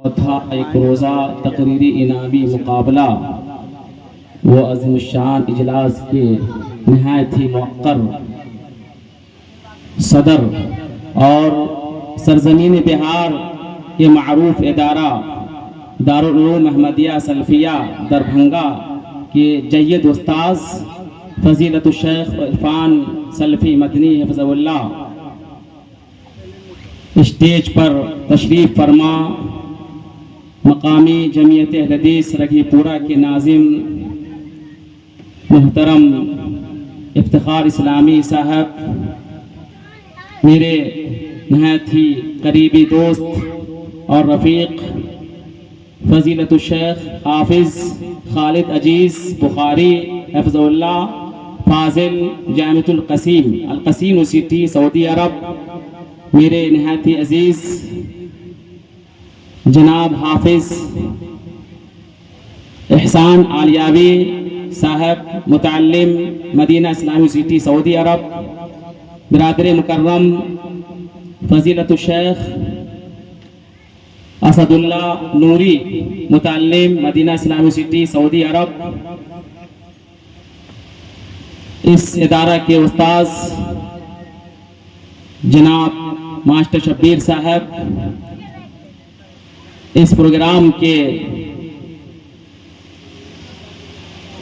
تھا ایک روزہ تقریری انعامی مقابلہ وہ عظیم الشان اجلاس کے نہایت ہی موقر صدر اور سرزمین بہار کے معروف ادارہ دارالعلوم احمدیہ سلفیہ دربھنگا کے جید استاذ فضیلت الشیخ عرفان سلفی مدنی حفظہ اللہ اسٹیج پر تشریف فرما، مقامی جمعیت اہل حدیث رگھی پورہ کے ناظم محترم افتخار اسلامی صاحب، میرے نہایت ہی قریبی دوست اور رفیق فضیلت الشیخ حافظ خالد عزیز بخاری حفظہ اللہ، فاضل جامعۃ القصیم یونیورسٹی سعودی عرب، میرے نہایت ہی عزیز جناب حافظ احسان عالیاوی صاحب متعلم مدینہ اسلامی یونیورسٹی سعودی عرب، برادر مکرم فضیلت الشیخ اسد اللہ نوری متعلم مدینہ اسلامی یونیورسٹی سعودی عرب، اس ادارہ کے استاذ جناب ماسٹر شبیر صاحب، اس پروگرام کے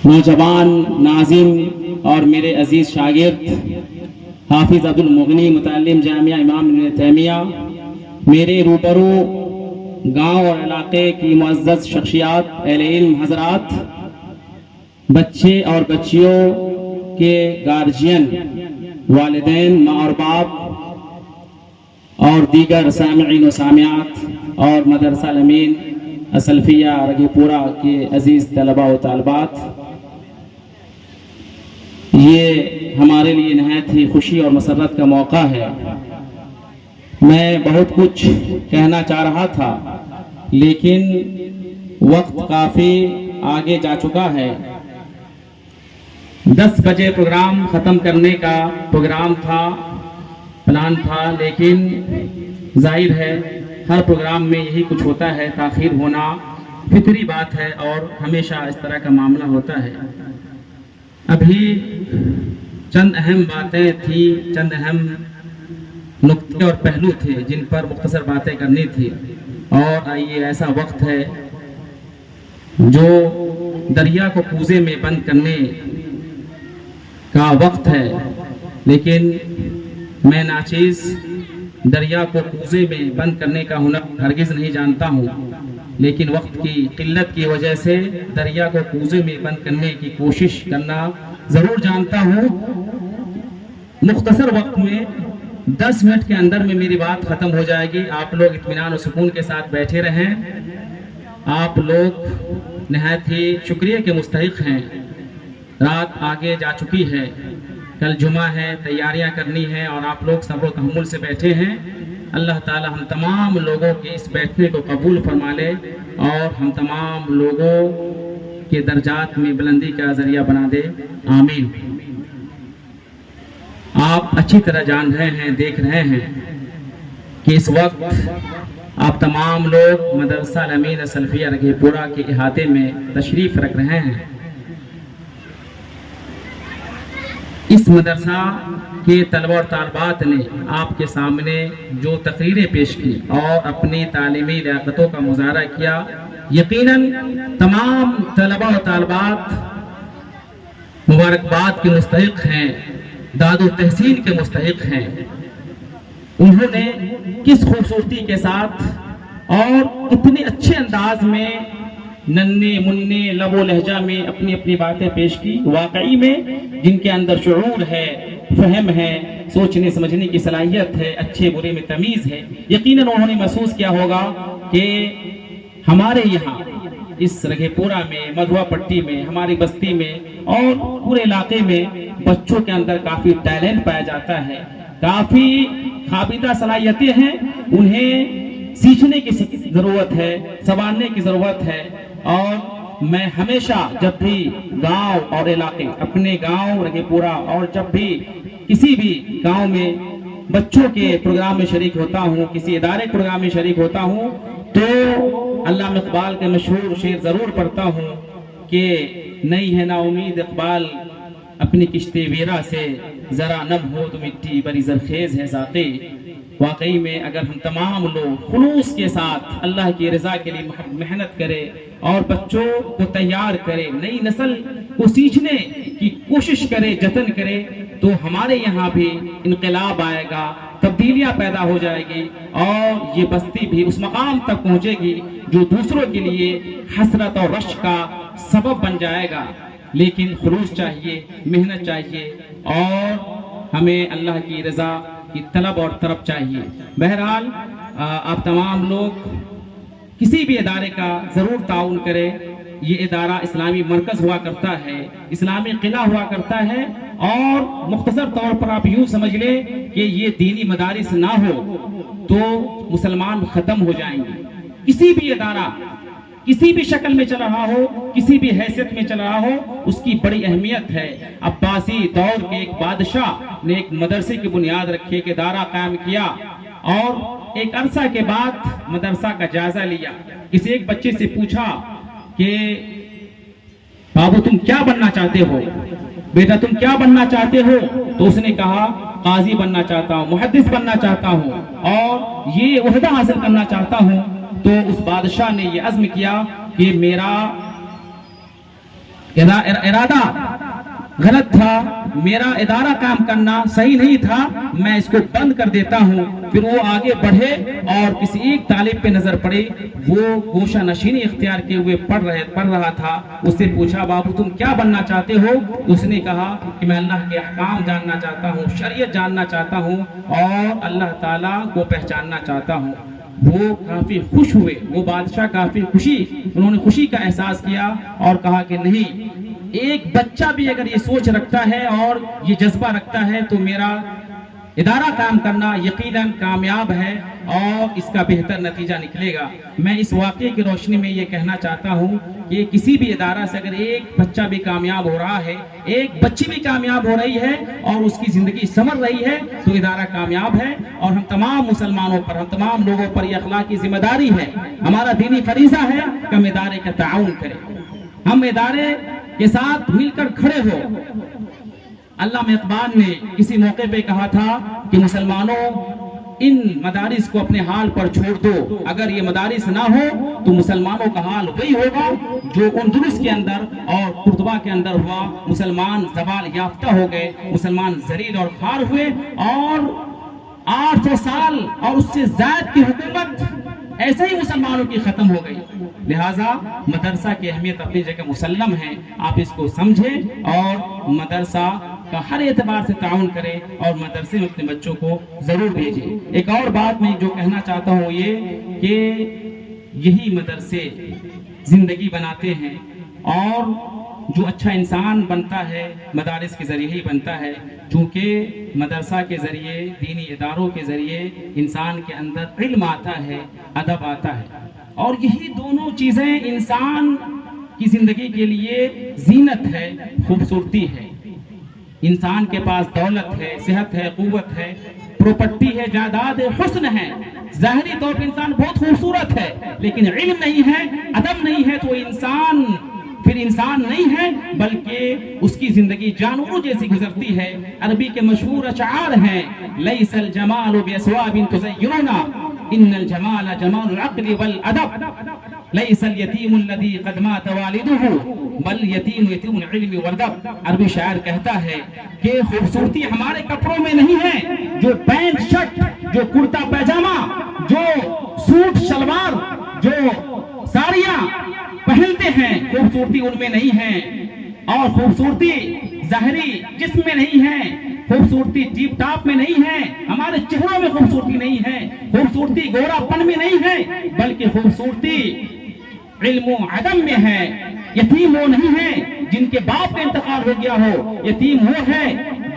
نوجوان ناظم اور میرے عزیز شاگرد حافظ عبد المغنی متعلم جامعہ امام ابن تیمیہ، میرے روبرو گاؤں اور علاقے کی معزز شخصیات، اہل علم حضرات، بچے اور بچیوں کے گارجین، والدین، ماں اور باپ اور دیگر سامعین و سامعات اور مدرسہ الامین السلفیہ رگھی پورہ کے عزیز طلبہ و طالبات، یہ ہمارے لیے نہایت ہی خوشی اور مسرت کا موقع ہے۔ میں بہت کچھ کہنا چاہ رہا تھا لیکن وقت کافی آگے جا چکا ہے۔ 10 بجے پروگرام ختم کرنے کا پلان تھا، لیکن ظاہر ہے ہر پروگرام میں یہی کچھ ہوتا ہے، تاخیر ہونا فطری بات ہے اور ہمیشہ اس طرح کا معاملہ ہوتا ہے۔ ابھی چند اہم باتیں تھیں، چند اہم نکتے اور پہلو تھے جن پر مختصر باتیں کرنی تھی، اور یہ ایسا وقت ہے جو دریا کو کوزے میں بند کرنے کا وقت ہے، لیکن میں ناچیز دریا کو کوزے میں بند کرنے کا ہنر ہرگز نہیں جانتا ہوں، لیکن وقت کی قلت کی وجہ سے دریا کو کوزے میں بند کرنے کی کوشش کرنا ضرور جانتا ہوں۔ مختصر وقت میں 10 منٹ کے اندر میں میری بات ختم ہو جائے گی۔ آپ لوگ اطمینان و سکون کے ساتھ بیٹھے رہیں۔ آپ لوگ نہایت ہی شکریہ کے مستحق ہیں۔ رات آگے جا چکی ہے، کل جمعہ ہے، تیاریاں کرنی ہیں، اور آپ لوگ صبر و تحمل سے بیٹھے ہیں۔ اللہ تعالی ہم تمام لوگوں کے اس بیٹھنے کو قبول فرما لے اور ہم تمام لوگوں کے درجات میں بلندی کا ذریعہ بنا دے، آمین۔ آپ اچھی طرح جان رہے ہیں، دیکھ رہے ہیں کہ اس وقت آپ تمام لوگ مدرسہ الامین السلفیہ رگھی پورہ کے احاطے میں تشریف رکھ رہے ہیں۔ اس مدرسہ کے طلبہ اور طالبات نے آپ کے سامنے جو تقریریں پیش کی اور اپنی تعلیمی لیاقتوں کا مظاہرہ کیا، یقیناً تمام طلبہ و طالبات مبارکباد کے مستحق ہیں، داد و تحسین کے مستحق ہیں۔ انہوں نے کس خوبصورتی کے ساتھ اور اتنے اچھے انداز میں ننے مننے لب و لہجہ میں اپنی اپنی باتیں پیش کی، واقعی میں جن کے اندر شعور ہے، فہم ہے، سوچنے سمجھنے کی صلاحیت ہے، اچھے برے میں تمیز ہے، یقیناً انہوں نے محسوس کیا ہوگا کہ ہمارے یہاں اس رگھی پورہ میں، مدھوا پٹی میں، ہماری بستی میں اور پورے علاقے میں بچوں کے اندر کافی ٹیلنٹ پایا جاتا ہے، کافی خابیدہ صلاحیتیں ہیں، انہیں سیکھنے کی ضرورت ہے، سنوارنے کی ضرورت ہے۔ اور میں ہمیشہ جب بھی گاؤں اور علاقے، اپنے گاؤں رگھی پورہ اور جب بھی کسی بھی گاؤں میں بچوں کے پروگرام میں شریک ہوتا ہوں، کسی ادارے پروگرام میں شریک ہوتا ہوں، تو علامہ اقبال کے مشہور شعر ضرور پڑھتا ہوں کہ نہیں ہے نا امید اقبال اپنی کشتی ویرا سے، ذرا نم ہو تو مٹی بڑی زرخیز ہے ذاتی۔ واقعی میں اگر ہم تمام لوگ خلوص کے ساتھ اللہ کی رضا کے لیے محنت کرے اور بچوں کو تیار کرے، نئی نسل کو سیکھنے کی کوشش کرے، جتن کرے، تو ہمارے یہاں بھی انقلاب آئے گا، تبدیلیاں پیدا ہو جائے گی، اور یہ بستی بھی اس مقام تک پہنچے گی جو دوسروں کے لیے حسرت اور رشک کا سبب بن جائے گا۔ لیکن خلوص چاہیے، محنت چاہیے، اور ہمیں اللہ کی رضا کی طلب اور طرف چاہیے۔ بہرحال آپ تمام لوگ کسی بھی ادارے کا ضرور تعاون کریں۔ یہ ادارہ اسلامی مرکز ہوا کرتا ہے، اسلامی قلعہ ہوا کرتا ہے، اور مختصر طور پر آپ یوں سمجھ لیں کہ یہ دینی مدارس نہ ہو تو مسلمان ختم ہو جائیں گے۔ کسی بھی ادارہ کسی بھی شکل میں چل رہا ہو، کسی بھی حیثیت میں چل رہا ہو، اس کی بڑی اہمیت ہے۔ عباسی دور کے ایک بادشاہ نے ایک مدرسے کی بنیاد رکھی، ایک ادارہ قائم کیا، اور ایک عرصہ کے بعد مدرسہ کا جائزہ لیا۔ کسی ایک بچے سے پوچھا کہ بابو تم کیا بننا چاہتے ہو، بیٹا تم کیا بننا چاہتے ہو؟ تو اس نے کہا قاضی بننا چاہتا ہوں، محدث بننا چاہتا ہوں، اور یہ عہدہ حاصل کرنا چاہتا ہوں۔ تو اس بادشاہ نے یہ عزم کیا کہ میرا ارادہ غلط تھا، میرا ادارہ کام کرنا صحیح نہیں تھا، میں اس کو بند کر دیتا ہوں۔ پھر وہ آگے بڑھے اور کسی ایک طالب پہ نظر پڑے، وہ گوشہ نشینی اختیار کیے ہوئے پڑھ رہا تھا۔ اس سے پوچھا بابو تم کیا بننا چاہتے ہو؟ اس نے کہا کہ میں اللہ کے احکام جاننا چاہتا ہوں، شریعت جاننا چاہتا ہوں، اور اللہ تعالیٰ کو پہچاننا چاہتا ہوں۔ وہ کافی خوش ہوئے، وہ بادشاہ کافی انہوں نے خوشی کا احساس کیا، اور کہا کہ نہیں، ایک بچہ بھی اگر یہ سوچ رکھتا ہے اور یہ جذبہ رکھتا ہے تو میرا ادارہ کام کرنا یقیناً کامیاب ہے اور اس کا بہتر نتیجہ نکلے گا۔ میں اس واقعے کی روشنی میں یہ کہنا چاہتا ہوں کہ کسی بھی ادارہ سے اگر ایک بچہ بھی کامیاب ہو رہا ہے، ایک بچی بھی کامیاب ہو رہی ہے، اور اس کی زندگی سنور رہی ہے، تو ادارہ کامیاب ہے۔ اور ہم تمام مسلمانوں پر، ہم تمام لوگوں پر یہ اخلاقی ذمہ داری ہے، ہمارا دینی فریضہ ہے کہ ہم ادارے کا تعاون کریں، ہم ادارے کے ساتھ مل کر کھڑے ہو۔ علامہ اقبال نے کسی موقع پہ کہا تھا کہ مسلمانوں ان مدارس کو اپنے حال پر چھوڑ دو، اگر یہ مدارس نہ ہو تو مسلمانوں کا حال وہی ہوگا جو اندلس کے اندر اور قرطبہ کے اندر ہوا۔ مسلمان زوال یافتہ ہو گئے، مسلمان ذلیل اور خوار ہوئے، اور 800 سال اور اس سے زائد کی حکومت ایسے ہی مسلمانوں کی ختم ہو گئی۔ لہٰذا مدرسہ کی اہمیت اپنی جگہ مسلم ہے، آپ اس کو سمجھیں اور مدرسہ کا ہر اعتبار سے تعاون کریں، اور مدرسے میں اپنے بچوں کو ضرور بھیجیں۔ ایک اور بات میں جو کہنا چاہتا ہوں یہ کہ یہی مدرسے زندگی بناتے ہیں، اور جو اچھا انسان بنتا ہے مدارس کے ذریعے ہی بنتا ہے، چونکہ مدرسہ کے ذریعے، دینی اداروں کے ذریعے انسان کے اندر علم آتا ہے، ادب آتا ہے، اور یہی دونوں چیزیں انسان کی زندگی کے لیے زینت ہے، خوبصورتی ہے۔ انسان کے پاس دولت ہے، صحت ہے، قوت ہے، پراپرٹی ہے، جائیداد ہے، حسن ہے، ظاہری طور پر انسان بہت خوبصورت ہے، لیکن علم نہیں ہے، ادب نہیں ہے، تو انسان پھر انسان نہیں ہے، بلکہ اس کی زندگی جانوروں جیسی گزرتی ہے۔ عربی کے مشہور اشعار ہیں، لیس الجمال باسواب تزیننا ان الجمال جمال العقل والادب، لیس الیتیم الذی قد مات والدہ بل یتیم یتیم العلم والادب۔ عربی شاعر کہتا ہے کہ خوبصورتی ہمارے کپڑوں میں نہیں ہے، جو پینٹ شرٹ، جو کرتا پیجامہ، جو سوٹ شلوار، جو ساڑیاں پہنتے ہیں، خوبصورتی ان میں نہیں ہے، اور خوبصورتی ظاہری جسم میں نہیں ہے، خوبصورتی ٹیپ ٹاپ میں نہیں ہے، ہمارے چہروں میں خوبصورتی نہیں ہے، خوبصورتی گورا پن میں نہیں ہے، بلکہ خوبصورتی علم و عدم میں ہے۔ یتیم وہ نہیں ہے جن کے باپ کا انتقال ہو گیا ہو، یتیم وہ ہے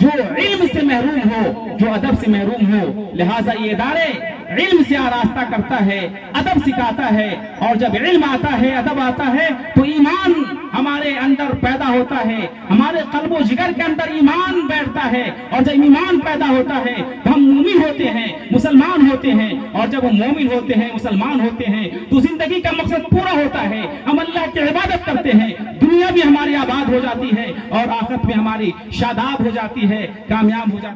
جو علم سے محروم ہو، جو ادب سے محروم ہو۔ لہٰذا یہ ادارے علم سے آراستہ کرتا ہے، ادب سکھاتا ہے، اور جب علم آتا ہے، ادب آتا ہے تو ایمان ہمارے اندر پیدا ہوتا ہے، ہمارے قلب و جگر کے اندر ایمان بیٹھتا ہے، اور جب ایمان پیدا ہوتا ہے تو ہم مومن ہوتے ہیں، مسلمان ہوتے ہیں، اور جب ہم مومن ہوتے ہیں، مسلمان ہوتے ہیں تو زندگی کا مقصد پورا ہوتا ہے، ہم اللہ کی عبادت کرتے ہیں، دنیا بھی ہماری آباد ہو جاتی ہے اور آخرت میں ہماری شاداب ہو جاتی ہے، کامیاب ہو جاتی ہے۔